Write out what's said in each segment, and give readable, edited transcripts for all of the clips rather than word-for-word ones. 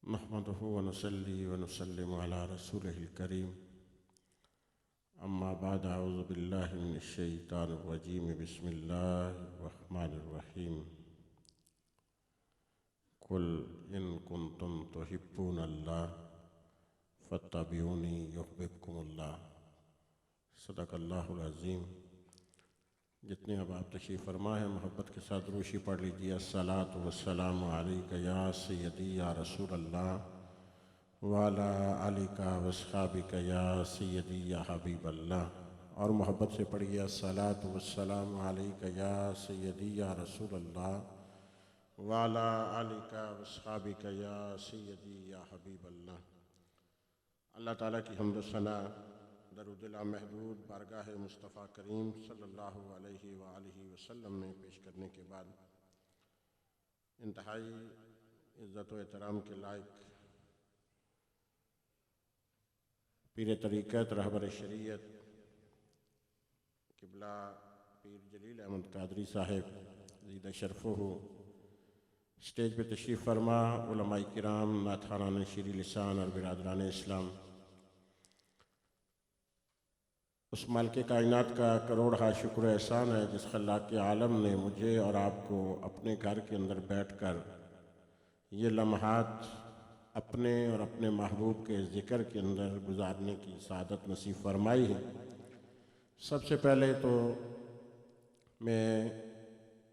نحمده ونصلي ونسلم على رسوله الكريم أما بعد أعوذ بالله من الشيطان الرجيم بسم الله الرحمن الرحيم قل إن كنتم تحبون الله فاتبعوني يحببكم الله صدق اللہ العظیم۔ جتنے اب آپ تشریف فرما ہے محبت کے ساتھ روشی پڑھ لیجیے۔ الصلاۃ والسلام علیک یا سیدی یا رسول اللہ وعلی آلک واصحابک یا سیدی یا حبیب اللہ، اور محبت سے پڑھیے۔ الصلاۃ والسلام علیک یا سیدی یا رسول اللہ وعلی آلک واصحابک یا سیدی یا حبیب اللہ۔ اللہ تعالیٰ کی حمد و ثنا درود لامحدود بارگاہ مصطفیٰ کریم صلی اللہ علیہ وآلہ وسلم میں پیش کرنے کے بعد، انتہائی عزت و احترام کے لائق پیر طریقت رہبر شریعت قبلہ پیر جلیل احمد قادری صاحب زیدہ شرفہ اسٹیج پہ تشریف فرما، علماء کرام، نعتخوانان شیریں لسان اور برادران اسلام، اس مالک کائنات کا کروڑہا شکر احسان ہے جس خلاق عالم نے مجھے اور آپ کو اپنے گھر کے اندر بیٹھ کر یہ لمحات اپنے اور اپنے محبوب کے ذکر کے اندر گزارنے کی سعادت نصیب فرمائی ہے۔ سب سے پہلے تو میں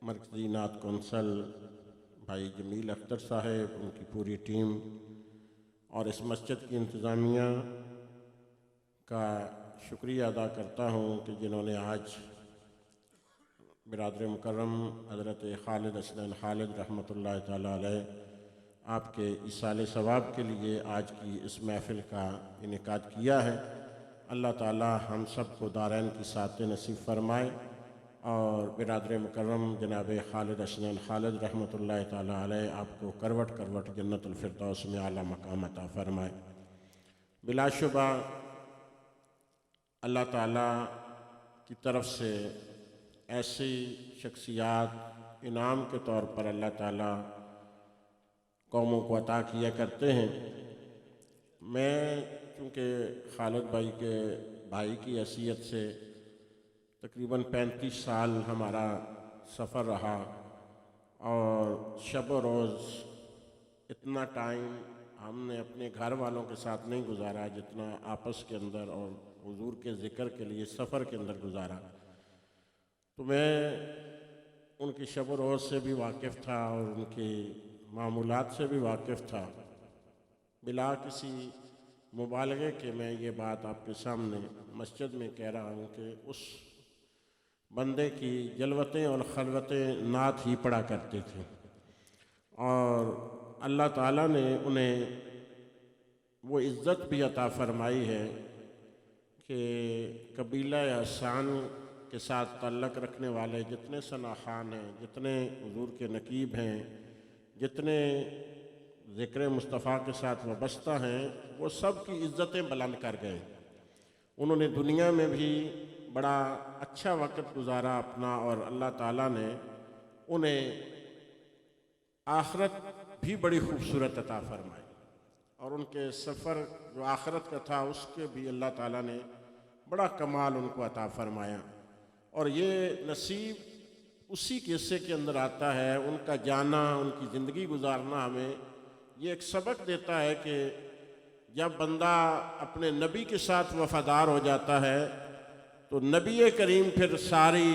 مرکزی نعت کونسل بھائی جمیل اختر صاحب، ان کی پوری ٹیم اور اس مسجد کی انتظامیہ کا شکریہ ادا کرتا ہوں کہ جنہوں نے آج برادر مکرم حضرت خالد اسدین خالد رحمۃ اللہ تعالیٰ علیہ آپ کے ایصال ثواب کے لیے آج کی اس محفل کا انعقاد کیا ہے۔ اللہ تعالیٰ ہم سب کو دارین کی سعادت نصیب فرمائے اور برادر مکرم جناب خالد اسدین خالد رحمۃ اللہ تعالیٰ علیہ آپ کو کروٹ کروٹ جنت الفردوس میں اعلیٰ مقام عطا فرمائے۔ بلا شبہ اللہ تعالیٰ کی طرف سے ایسی شخصیات انعام کے طور پر اللہ تعالیٰ قوموں کو عطا کیا کرتے ہیں۔ میں چونکہ خالد بھائی کے بھائی کی حیثیت سے تقریباً 35 سال ہمارا سفر رہا اور شب و روز اتنا ٹائم ہم نے اپنے گھر والوں کے ساتھ نہیں گزارا جتنا آپس کے اندر اور حضور کے ذکر کے لیے سفر کے اندر گزارا۔ تو میں ان کی شب و روز سے بھی واقف تھا اور ان کی معمولات سے بھی واقف تھا۔ بلا کسی مبالغے کے میں یہ بات آپ کے سامنے مسجد میں کہہ رہا ہوں کہ اس بندے کی جلوتیں اور خلوتیں نعت ہی پڑھا کرتے تھے، اور اللہ تعالیٰ نے انہیں وہ عزت بھی عطا فرمائی ہے کہ قبیلہ احسان کے ساتھ تعلق رکھنے والے جتنے ثنا خان ہیں، جتنے حضور کے نقیب ہیں، جتنے ذکر مصطفیٰ کے ساتھ وابستہ ہیں، وہ سب کی عزتیں بلند کر گئے۔ انہوں نے دنیا میں بھی بڑا اچھا وقت گزارا اپنا، اور اللہ تعالیٰ نے انہیں آخرت بھی بڑی خوبصورت عطا فرمائی، اور ان کے سفر جو آخرت کا تھا اس کے بھی اللہ تعالیٰ نے بڑا کمال ان کو عطا فرمایا۔ اور یہ نصیب اسی قصے کے اندر آتا ہے، ان کا جانا، ان کی زندگی گزارنا ہمیں یہ ایک سبق دیتا ہے کہ جب بندہ اپنے نبی کے ساتھ وفادار ہو جاتا ہے تو نبی کریم پھر ساری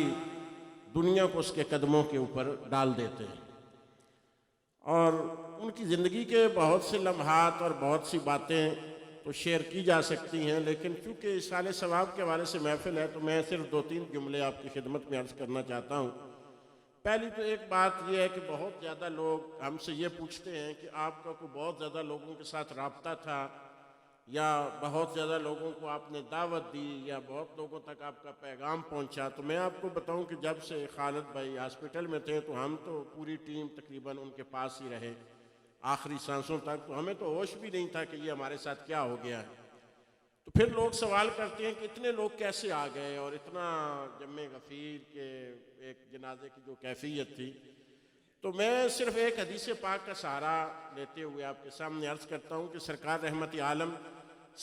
دنیا کو اس کے قدموں کے اوپر ڈال دیتے ہیں۔ اور ان کی زندگی کے بہت سے لمحات اور بہت سی باتیں تو شیئر کی جا سکتی ہیں، لیکن چونکہ ایصال ثواب کے حوالے سے محفل ہے تو میں صرف 2-3 جملے آپ کی خدمت میں عرض کرنا چاہتا ہوں۔ پہلی تو ایک بات یہ ہے کہ بہت زیادہ لوگ ہم سے یہ پوچھتے ہیں کہ آپ کا کوئی بہت زیادہ لوگوں کے ساتھ رابطہ تھا، یا بہت زیادہ لوگوں کو آپ نے دعوت دی، یا بہت لوگوں تک آپ کا پیغام پہنچا۔ تو میں آپ کو بتاؤں کہ جب سے خالد بھائی ہاسپٹل میں تھے تو ہم تو پوری ٹیم تقریباً ان کے پاس ہی رہے آخری سانسوں تک، تو ہمیں تو ہوش بھی نہیں تھا کہ یہ ہمارے ساتھ کیا ہو گیا ہے۔ تو پھر لوگ سوال کرتے ہیں کہ اتنے لوگ کیسے آ گئے، اور اتنا جمع غفیر کے ایک جنازے کی جو کیفیت تھی، تو میں صرف ایک حدیث پاک کا سہارا لیتے ہوئے آپ کے سامنے عرض کرتا ہوں کہ سرکار رحمت عالم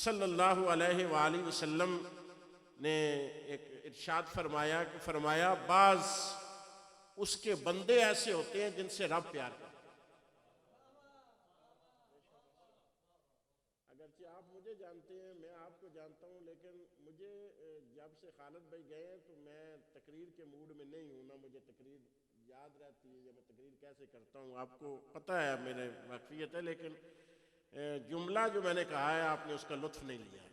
صلی اللہ علیہ وآلہ وسلم نے ایک ارشاد فرمایا کہ فرمایا بعض اس کے بندے ایسے ہوتے ہیں جن سے رب پیار کرتا ہے. اگرچہ آپ مجھے جانتے ہیں، میں آپ کو جانتا ہوں، لیکن مجھے جب سے خالد بھائی گئے ہیں تو میں تقریر کے موڈ میں نہیں ہوں، نہ مجھے تقریر یاد رہتی ہے یا میں تقریر کیسے کرتا ہوں. آپ کو پتہ ہے میرے واقفیت ہے، لیکن جملہ جو میں نے کہا ہے آپ نے اس کا لطف نہیں لیا ہے.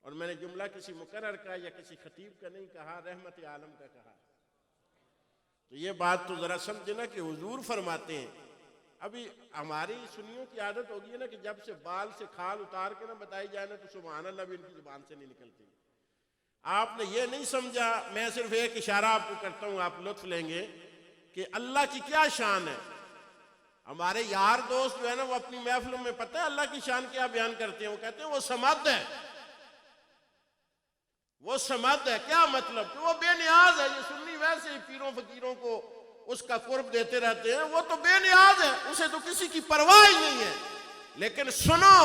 اور میں نے جملہ کسی مقرر کا یا کسی خطیب کا نہیں کہا، رحمت عالم کا کہا. تو یہ بات تو ذرا سمجھے نا کہ حضور فرماتے ہیں. ابھی ہماری سنیوں کی عادت ہوگی ہے نا کہ جب سے بال سے کھال اتار کے نہ بتائی جائے نا تو سبحان اللہ بھی ان کی زبان سے نہیں نکلتی. آپ نے یہ نہیں سمجھا، میں صرف ایک اشارہ آپ کو کرتا ہوں، آپ لطف لیں گے کہ اللہ کی کیا شان ہے. ہمارے یار دوست جو ہے نا وہ اپنی محفلوں میں پتہ ہے اللہ کی شان کیا بیان کرتے ہیں، وہ کہتے ہیں وہ سمد ہے. وہ سمد ہے کیا مطلب؟ کہ وہ بے نیاز ہے. یہ سنی ویسے ہی پیروں فقیروں کو اس کا قرب دیتے رہتے ہیں، وہ تو بے نیاز ہے، اسے تو کسی کی پرواہ ہی نہیں ہے. لیکن سنو،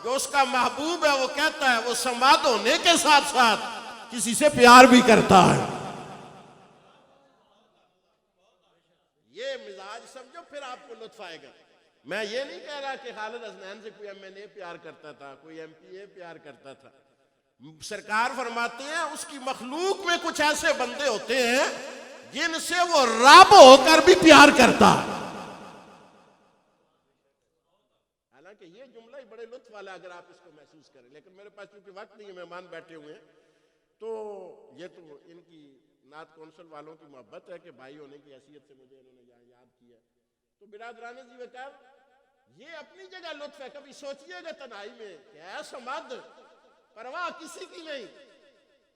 جو اس کا محبوب ہے وہ کہتا ہے وہ سماد ہونے کے ساتھ ساتھ کسی سے پیار بھی کرتا ہے. یہ مزاج سمجھو، پھر آپ کو لطف آئے گا. میں یہ نہیں کہہ رہا کہ خالد حسنین سے کوئی MNA پیار کرتا تھا، کوئی MPA پیار کرتا تھا. سرکار فرماتے ہیں اس کی مخلوق میں کچھ ایسے بندے ہوتے ہیں جن سے وہ رب ہو کر بھی پیار کرتا ہے. حالانکہ یہ جملہ ہی بڑے لطف والا اگر آپ اس کو محسوس کریں، لیکن میرے پاس چونکہ وقت نہیں ہے، مہمان بیٹھے ہوئے ہیں، تو یہ تو ان کی نعت کونسل والوں کی محبت ہے کہ بھائی ہونے کی حیثیت سے مجھے انہوں نے یاد کیا. تو برادران جی وقار، یہ اپنی جگہ لطف ہے. کبھی سوچئے گا تنہائی میں کہ ایسا مد پرواہ کسی کی نہیں،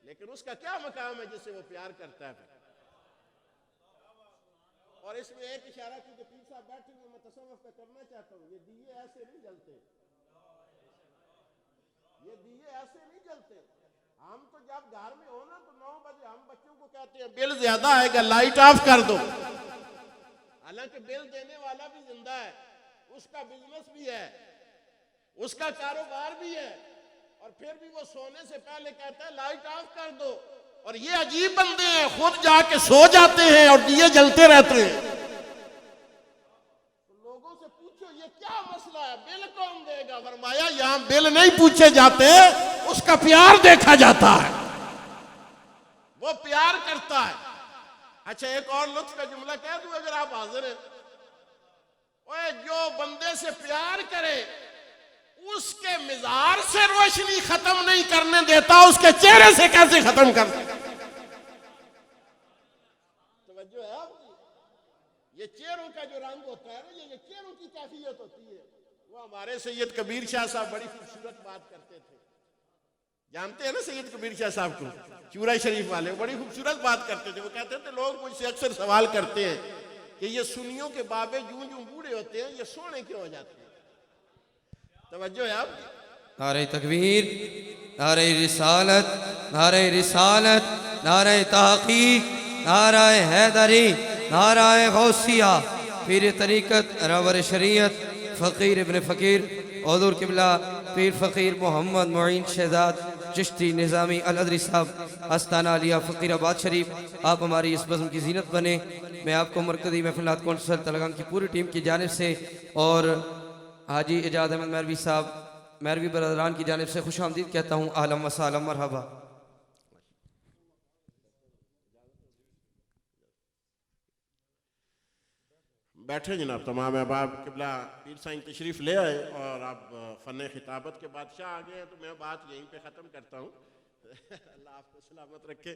لیکن اس کا کیا مقام ہے جس سے وہ پیار کرتا ہے. اور اس میں ایک اشارہ کیونکہ پیر صاحب بیٹھے ہوئے میں تصوف پہ کرنا چاہتا ہوں. یہ دیے ایسے نہیں جلتے، یہ دیے ایسے نہیں جلتے. ہم تو جب گھر میں ہو نا تو 9 بجے ہم بچوں کو کہتے ہیں بل زیادہ آئے گا لائٹ آف کر دو. حالانکہ بل دینے والا بھی زندہ ہے، اس کا بزنس بھی ہے، اس کا کاروبار بھی ہے، اور پھر بھی وہ سونے سے پہلے کہتا ہے لائٹ آف کر دو. اور یہ عجیب بندے ہیں، خود جا کے سو جاتے ہیں اور دیے جلتے رہتے ہیں. تو لوگوں سے پوچھو یہ کیا مسئلہ ہے، بل کون دے گا؟ فرمایا یہاں بل نہیں پوچھے جاتے، اس کا پیار دیکھا جاتا ہے. وہ پیار کرتا ہے. اچھا ایک اور لطف کا جملہ کہہ دوں اگر آپ حاضر ہیں. اوے جو بندے سے پیار کرے اس کے مزار سے روشنی ختم نہیں کرنے دیتا، اس کے چہرے سے کیسے ختم کر سکتا؟ توجہ ہے آپ کی؟ یہ چہروں کا جو رنگ ہوتا ہے نا، یہ چہروں کی کیفیت ہوتی ہے. وہ ہمارے سید کبیر شاہ صاحب بڑی خوبصورت بات کرتے تھے. جانتے ہیں نا سید کبیر شاہ صاحب کو، چورا شریف والے، بڑی خوبصورت بات کرتے تھے. وہ کہتے تھے لوگ مجھ سے اکثر سوال کرتے ہیں کہ یہ سنیوں کے بابے جوں جوں بوڑھے ہوتے ہیں یہ سونے کیوں ہو جاتے ہیں؟ توجہ ہے آپ؟ نعرہ تکبیر، نعرہ رسالت، نعرہ رسالت، نعرہ تحقیق، نعرہ حیدری، نعرہ غوثیہ. پیر طریقت رہبر شریعت فقیر ابن فقیر حضور قبلہ پیر فقیر محمد معین شہزاد چشتی نظامی الادری صاحب آستانہ علیہ فقیر آباد شریف، آپ ہماری اس بزم کی زینت بنیں. میں آپ کو مرکزی محفلات کونسل تلگنگ کی پوری ٹیم کی جانب سے اور حاجی اجاد احمد مہروی صاحب مہروی برادران کی جانب سے خوش آمدید کہتا ہوں. اہلا و سہلا مرحبا. بیٹھے جناب تمام احباب. قبلہ پیر سائن تشریف لے آئے اور اب فن خطابت کے بادشاہ آ گئے ہیں، تو میں بات یہیں پہ ختم کرتا ہوں. اللہ آپ کو سلامت رکھے.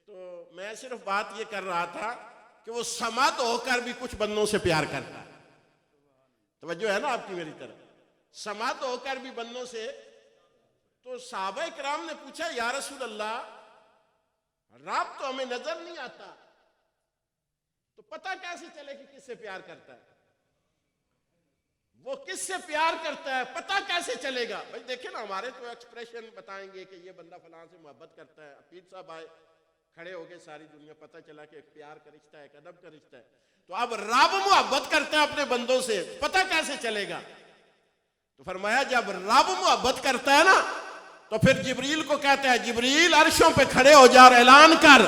تو میں صرف بات یہ کر رہا تھا کہ وہ سمد ہو کر بھی کچھ بندوں سے پیار کرتا ہے. توجہ ہے نا آپ کی میری طرف؟ سمد ہو کر بھی بندوں سے. تو صحابہ کرام نے پوچھا یا رسول اللہ، رب تو ہمیں نظر نہیں آتا، تو پتہ کیسے چلے کہ کس سے پیار کرتا ہے؟ وہ کس سے پیار کرتا ہے پتہ کیسے چلے گا؟ بھائی دیکھیں نا، ہمارے تو ایکسپریشن بتائیں گے کہ یہ بندہ فلاں سے محبت کرتا ہے. پیر صاحب آئے، کھڑے ہو گئے ساری دنیا، پتہ چلا کہ ایک پیار کا رشتہ ہے، ایک ادب کا رشتہ ہے. تو اب رب محبت کرتے ہیں اپنے بندوں سے، پتہ کیسے چلے گا؟ تو فرمایا جب رب محبت کرتا ہے نا تو پھر جبریل کو کہتا ہے جبریل عرشوں پہ کھڑے ہو جا اور اعلان کر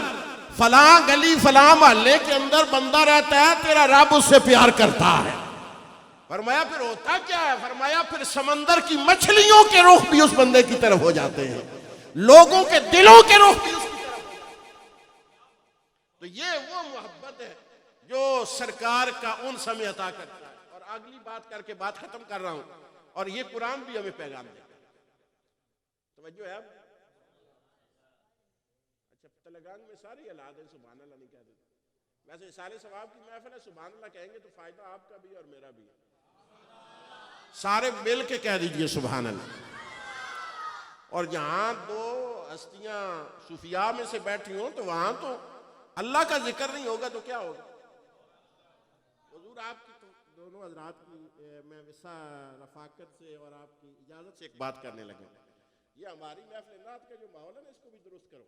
فلاں گلی فلاں محلے کے اندر بندہ رہتا ہے تیرا رب اس سے پیار کرتا ہے. فرمایا پھر ہوتا کیا ہے؟ فرمایا پھر سمندر کی مچھلیوں کے رخ بھی اس بندے کی طرف ہو جاتے ہیں، لوگوں کے دلوں کے رخ بھی اس کی طرف ہو جاتے ہیں. تو یہ وہ محبت ہے جو سرکار کا انس ہمیں عطا کرتا ہے. اور اگلی بات کر کے بات ختم کر رہا ہوں، اور یہ قرآن بھی ہمیں پیغام دیتا ہے. توجہ ہے اب؟ اچھا تلنگانہ میں ساری اولاد ہیں سبحان اللہ نہیں کہہ دیتے. ویسے سارے ثواب کی محفل ہے، سبحان اللہ کہیں گے تو فائدہ آپ کا بھی اور میرا بھی ہے. سارے مل کے کہہ دیجئے سبحان اللہ. اور جہاں دو ہستیاں صوفیاء میں سے بیٹھی ہوں تو وہاں تو اللہ کا ذکر نہیں ہوگا تو کیا ہوگا؟ حضور آپ کی تو دونوں حضرات کی میں رفاقت سے اور آپ کی اجازت سے ایک بات کرنے لگا. یہ ہماری محفل نعت کا جو ماحول ہے نا اس کو بھی درست کرو،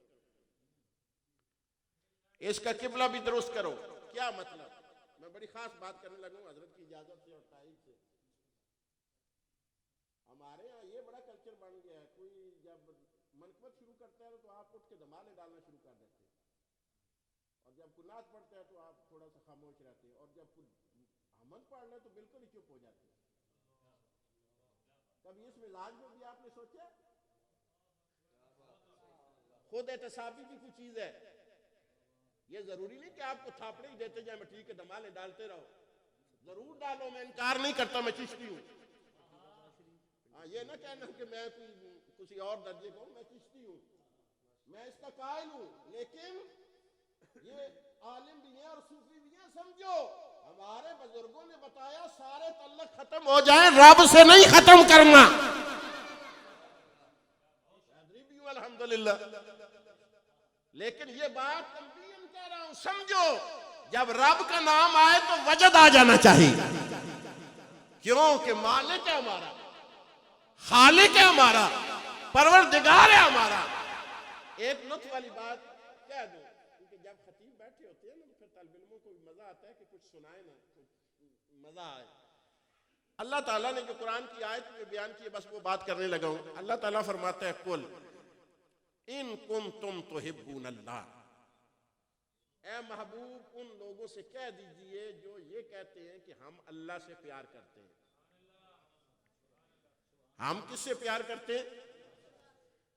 اس کا قبلہ بھی درست کرو. کیا مطلب؟ میں بڑی خاص بات کرنے لگا ہوں حضرت کی اجازت سے اور تائید سے. ہمارے یہاں یہ بڑا کلچر بن گیا ہے، کوئی جب منقبت شروع کرتا ہے تو آپ اٹھ کے دھمالے ڈالنا شروع کر دیتے ہیں، اور جب کوئی نعت پڑھتا ہے تو آپ تھوڑا سا خاموش رہتے ہیں، اور جب کوئی حمد پڑھ لے تو بالکل ہی چپ ہو جاتے ہیں. کبھی اس مزاج میں بھی آپ نے سوچا؟ خود احتسابی بھی کوئی چیز ہے. یہ ضروری نہیں کہ آپ کو تھاپڑے ہی دیتے جائیں ٹھیک ہے دھمالے ڈالتے رہو، ضرور ڈالو، میں انکار نہیں کرتا میں چشتی ہوں. ہاں یہ نہ کہنا کہ میں کسی اور درجے کو ہوں، میں چشتی ہوں، میں اس کا قائل ہوں. لیکن یہ عالم بھی ہیں اور صوفی بھی ہیں. سمجھو ہمارے بزرگوں نے بتایا سارے تعلق ختم ہو جائیں رب سے نہیں ختم کرنا. الحمدللہ. لیکن یہ بات تنبیہاً کہہ رہا ہوں، سمجھو جب رب کا نام آئے تو وجد آ جانا چاہیے. کیوں کہ مالک ہے ہمارا، خالق ہے ہمارا، پروردگار ہے ہمارا. ایک لطف والی بات کہہ دوں، کیونکہ جب خطیب بیٹھے ہوتے ہیں نا پھر طالب علموں کو مزہ آتا ہے کہ کچھ سنائے نا، کچھ مزہ آئے. اللہ تعالیٰ نے جو قرآن کی آیت میں بیان کی بس وہ بات کرنے لگا ہوں. اللہ تعالیٰ فرماتا ہے قل ان کنتم تحبون اللہ، اے محبوب ان لوگوں سے کہہ دیجئے جو یہ کہتے ہیں کہ ہم اللہ سے پیار کرتے ہیں. ہم کس سے پیار کرتے ہیں؟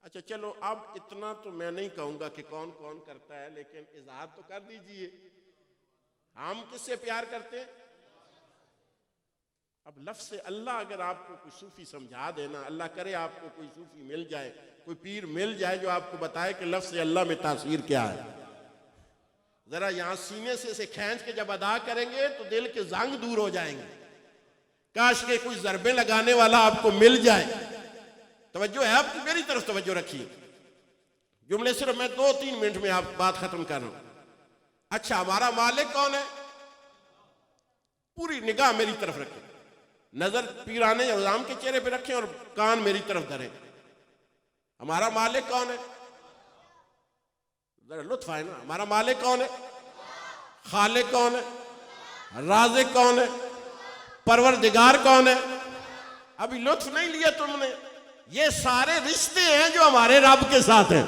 اچھا چلو اب اتنا تو میں نہیں کہوں گا کہ کون کون کرتا ہے، لیکن اظہار تو کر دیجئے ہم کس سے پیار کرتے ہیں. اب لفظ اللہ اگر آپ کو کوئی صوفی سمجھا دینا، اللہ کرے آپ کو کوئی صوفی مل جائے، کوئی پیر مل جائے جو آپ کو بتائے کہ لفظ اللہ میں تاثیر کیا ہے، ذرا یہاں سینے سے اسے کھینچ کے جب ادا کریں گے تو دل کے زنگ دور ہو جائیں گے. کاش کہ کوئی ضربے لگانے والا آپ کو مل جائے. توجہ ہے آپ کی؟ میری طرف توجہ رکھیے. جملے صرف میں 2-3 منٹ میں آپ بات ختم کر رہا ہوں. اچھا ہمارا مالک کون ہے؟ پوری نگاہ میری طرف رکھیں، نظر پیرانے عظام کے چہرے پہ رکھیں اور کان میری طرف دھریں. ہمارا مالک کون ہے؟ ذرا لطف آئے نا. ہمارا مالک کون ہے؟ خالق کون ہے؟ رازق کون ہے؟ پروردگار کون ہے؟ ابھی لطف نہیں لیا تم نے. یہ سارے رشتے ہیں جو ہمارے رب کے ساتھ ہیں،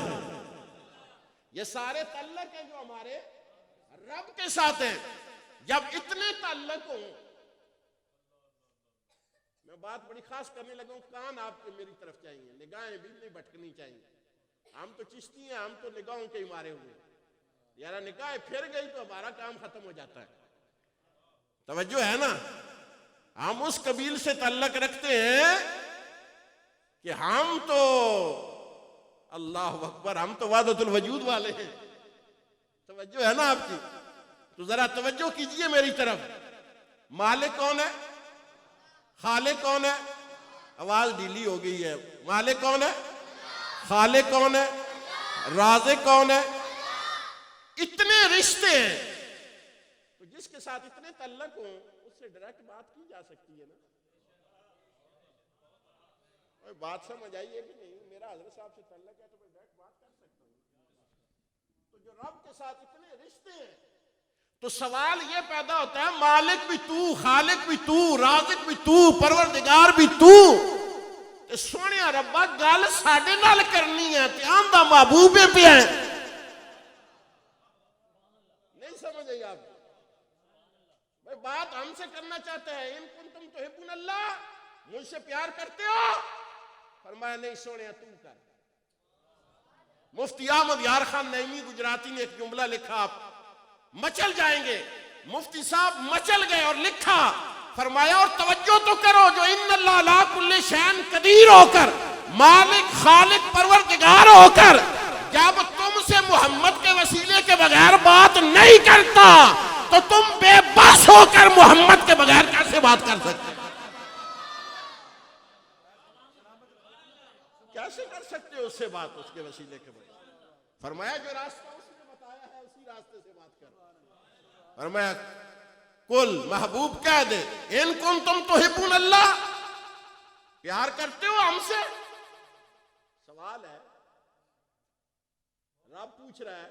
یہ سارے تعلق ہیں جو ہمارے رب کے ساتھ ہیں. جب اتنے تعلق ہوں، میں بات بڑی خاص کرنے لگا ہوں، کان آپ کے میری طرف چاہیے، نگاہیں بھی نہیں بھٹکنی چاہیے. ہم تو چشتی ہیں، ہم تو نگاہوں کے ہی مارے ہوئے، یارا نگاہیں پھر گئی تو ہمارا کام ختم ہو جاتا ہے. توجہ ہے نا؟ ہم اس قبیل سے تعلق رکھتے ہیں کہ ہم تو اللہ اکبر، ہم تو وحدت الوجود والے ہیں. توجہ ہے نا آپ کی؟ تو ذرا توجہ کیجئے میری طرف. مالک کون ہے؟ خالق کون ہے؟ آواز ڈھیلی ہو گئی ہے. مالک کون ہے؟ خالق کون ہے؟ رازق کون ہے؟ اتنے رشتے ہیں تو جس کے ساتھ اتنے تعلق ہوں اس سے ڈائریکٹ بات کی جا سکتی ہے نا. بات سمجھ آئی ہے کہ نہیں؟ میرا حضرت صاحب سے تعلق ہے تو میں ڈائریکٹ بات کر سکتا ہوں. تو جو رب کے ساتھ اتنے رشتے ہیں تو سوال یہ پیدا ہوتا ہے مالک بھی تو، خالق بھی تو، رازق بھی تو، پروردگار بھی تو، تے سونیا ربا گل ساڈے نال کرنی ہے تے آندا محبوب پہ ہے. نہیں سمجھ آئی آپ بھائی بات ہم سے کرنا چاہتا ہے ان کنتم تحبون اللہ، مجھ سے پیار کرتے ہو؟ فرمایا نہیں سونیا تو کر. مفتی احمد یار خان نعیمی گجراتی نے ایک جملہ لکھا، آپ مچل جائیں گے. مفتی صاحب مچل گئے اور لکھا، فرمایا اور توجہ تو کرو جو ان اللہ لا کل شین قدیر ہو کر، مالک خالق پروردگار ہو کر، جب تم سے محمد کے وسیلے کے بغیر بات نہیں کرتا تو تم بے بس ہو کر محمد کے بغیر کیسے بات کر سکتے؟ کیسے کر سکتے ہو اس سے بات اس کے وسیلے کے بغیر؟ فرمایا جو راستہ اس نے بتایا ہے اسی راستے سے بات کر. فرمایا کل محبوب کہہ دے ان کنتم تحبون اللہ، پیار کرتے ہو ہم سے؟ سوال ہے، رب پوچھ رہا ہے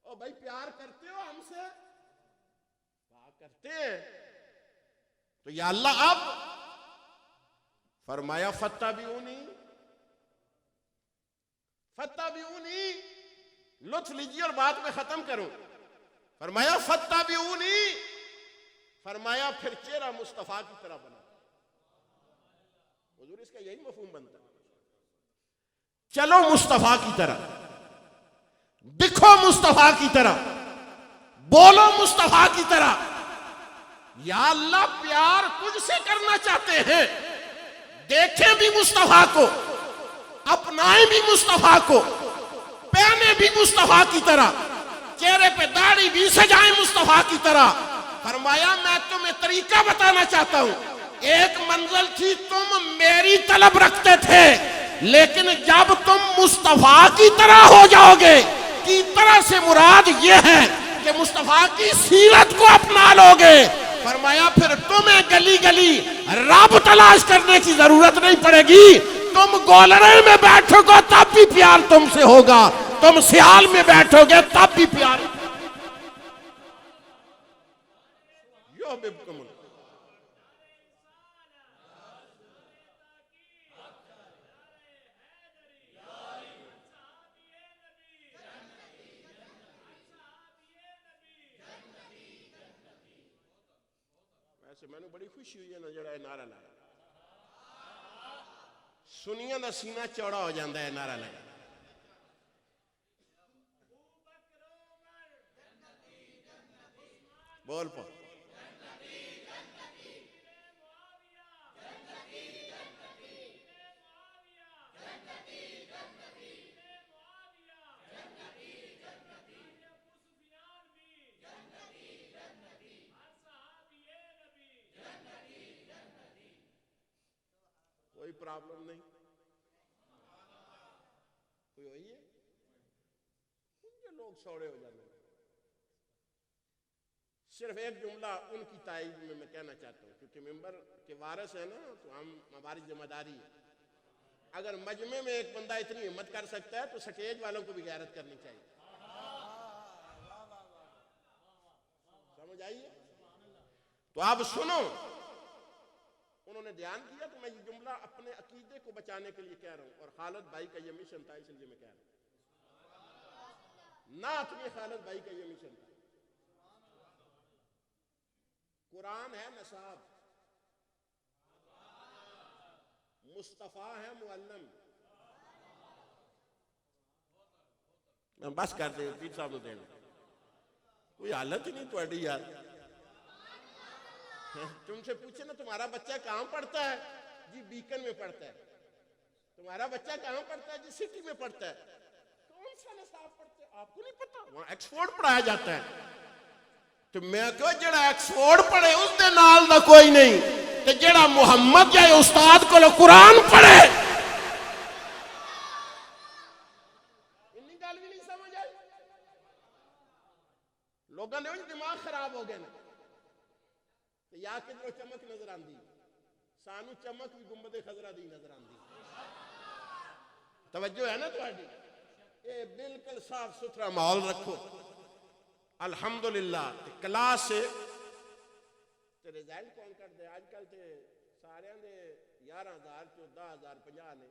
او بھائی پیار کرتے ہو ہم سے؟ کہا کرتے ہیں. تو یا اللہ اب فرمایا فتبعونی، فتبعونی، لطف لیجیے اور بات میں ختم کروں. فرمایا فتبعونی، فرمایا پھر چہرہ مصطفیٰ کی طرح بنا. حضور اس کا یہی مفہوم بنتا ہے، چلو مصطفیٰ کی طرح، دکھو مصطفیٰ کی طرح، بولو مصطفیٰ کی طرح. یا اللہ پیار تجھ سے کرنا چاہتے ہیں، دیکھیں بھی مصطفیٰ کو، اپنائیں بھی مصطفیٰ کو، پہنے بھی مصطفیٰ کی طرح، چہرے پہ داڑھی بھی سجائیں مصطفیٰ کی طرح. فرمایا میں تمہیں طریقہ بتانا چاہتا ہوں. ایک منزل تھی تم میری طلب رکھتے تھے، لیکن جب تم مصطفیٰ کی طرح ہو جاؤ گے، کی طرح سے مراد یہ ہے کہ مصطفیٰ کی سیرت کو اپنا لو گے. فرمایا پھر تمہیں گلی گلی رب تلاش کرنے کی ضرورت نہیں پڑے گی. تم گولڑے میں بیٹھو گے تب بھی پیار تم سے ہوگا، تم سیال میں بیٹھو گے تب بھی پیار. یحببکم اللہ. ویسے میں نے بڑی خوشی ہوئی ہے نا جڑا نعرہ لایا، سنیاں دا سینہ چوڑا ہو جاندہ ہے نعرہ لایا. بول پا کوئی پرابلم نہیں، کوئی ہوئی ہے ان کے لوگ سوڑے ہو جاتے ہیں. صرف ایک جملہ ان کی تائید میں کہنا چاہتا ہوں، کیونکہ ممبر کے وارث ہیں نا تو ہماری ذمہ داری ہے. اگر مجمع میں ایک بندہ اتنی ہمت کر سکتا ہے تو سٹیج والوں کو بھی غیرت کرنی چاہیے. سمجھ آئیے؟ تو آپ سنو، انہوں نے دھیان کیا تو میں یہ جملہ اپنے عقیدے کو بچانے کے لیے کہہ رہا ہوں، اور خالد بھائی کا یہ مشن تھا اس لیے میں کہہ رہا ہوں. نعت میں خالد بھائی کا یہ مشن تھا. قرآن ہے نصاب، مصطفیٰ ہے معلم. بس کر دیں پیر صاحب نے کوئی حالت ہی نہیں تھوڑی یار. تم سے پوچھے نا تمہارا بچہ کہاں پڑھتا ہے؟ جی بیکن میں پڑھتا ہے. تمہارا بچہ کہاں پڑھتا ہے؟ جی سٹی میں پڑھتا ہے. کون سا نصاب پڑھتے ہیں آپ کو نہیں پتا؟ وہاں ایکسفورڈ پڑھایا جاتا ہے. تو میں کہو جڑا ایکسفورڈ پڑھے اس دے نال دا کوئی نہیں، تو جڑا محمد جائے استاد کو قرآن پڑھے. انہی گل بھی نہیں سمجھ آئی. لوگوں نے دماغ خراب ہو گئے نا. یا کدھروں چمک نظر آندی، سانو چمک بھی گنبد خضرا دی نظر آندی. توجہ ہے نا تھوڑی؟ یہ بالکل صاف ستھرا ماحول رکھو الحمدللہ کلاس سے تے رزلٹ کون کر دے آج کل تے سارے دے 11,000 چو 10,000 50 نے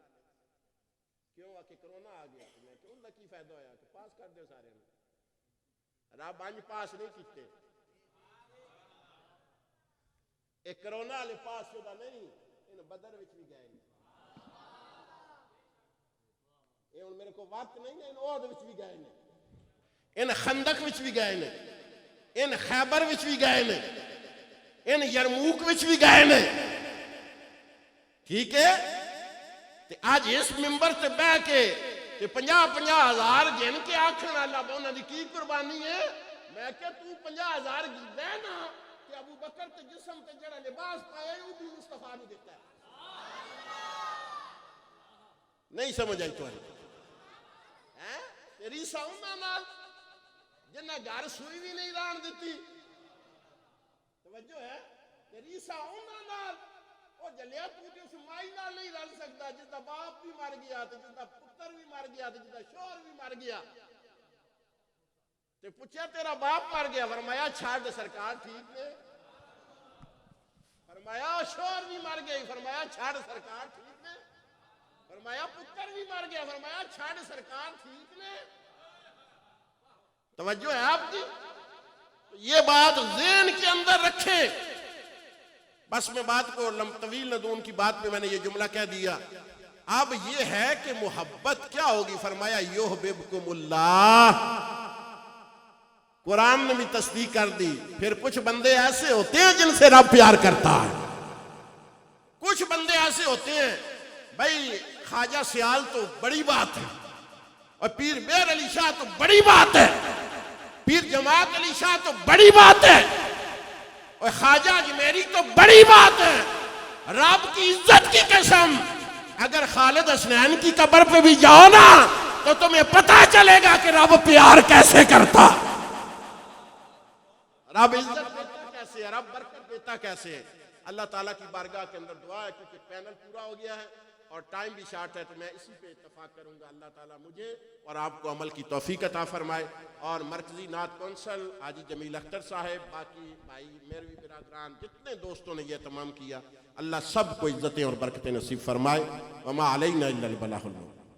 کیوں آ کہ کرونا آ گیا میں کہ ان کا کی فائدہ ہویا کہ پاس کر دے سارے نے رب انج پاس نہیں کیتے ایک کرونا والے پاس شدہ نہیں ان بدر وچ بھی گئے نہیں یہ ہن میرے کو وقت نہیں ہے ان احد وچ بھی گئے نہیں ان خندق وچ بھی گئے نے ان خیبر وچ بھی گئے نے ان یرموک وچ بھی گئے نے ٹھیک ہے تے آج اس ممبر تے بہ کے تے 50,000 گن کے آکھن والا انہاں دی کی قربانی ہے میں کہ تو 50,000 دے نا کہ ابو بکر تے جسم تے جڑا لباس پایا ہے وہ بھی مصطفیٰ نے دیتا ہے نہیں سمجھ آئی تو تیری ساؤنہ نال جنہ گھر سوئی بھی نہیں ران دیتی توجہ ہے تیری ساؤنہ نال وہ جلیا تو اس مائی نال نہیں رل سکتا جس دا باپ بھی مر گیا جس دا پتر بھی مر گیا جس دا شوہر بھی مر گیا تے پوچھا تیرا باپ مر گیا فرمایا چھاڑ دے سرکار ٹھیک نے فرمایا شوہر بھی مر گئی فرمایا چھاڑ سرکار ٹھیک نے فرمایا پتر بھی مر گیا فرمایا چھاڑ سرکار ٹھیک نے توجہ ہے آپ کی یہ بات ذہن کے اندر رکھیں بس میں بات کو طویل نہ دوں ان کی بات میں نے یہ جملہ کہہ دیا اب یہ ہے کہ محبت کیا ہوگی فرمایا یحببکم اللہ قرآن نے بھی تصدیق کر دی پھر کچھ بندے ایسے ہوتے ہیں جن سے رب پیار کرتا ہے کچھ بندے ایسے ہوتے ہیں بھائی خواجہ سیال تو بڑی بات ہے اور پیر میر علی شاہ تو بڑی بات ہے پیر جماعت علی شاہ تو بڑی بات ہے اور خواجہ اجمیری تو بڑی بات ہے رب کی عزت کی قسم اگر خالد حسنین کی قبر پہ بھی جاؤ نا تو تمہیں پتہ چلے گا کہ رب پیار کیسے کرتا رب عزت دیتا کیسے ہے رب برکت دیتا کیسے ہے اللہ تعالیٰ کی بارگاہ کے اندر دعا ہے کیونکہ پینل پورا ہو گیا ہے اور ٹائم بھی شارٹ ہے تو میں اسی پہ اتفاق کروں گا اللہ تعالیٰ مجھے اور آپ کو عمل کی توفیق عطا فرمائے اور مرکزی نعت کونسل حاجی جمیل اختر صاحب باقی بھائی میروی برادران جتنے دوستوں نے یہ تمام کیا اللہ سب کو عزتیں اور برکتیں نصیب فرمائے وما علینا الا البلاغ المبین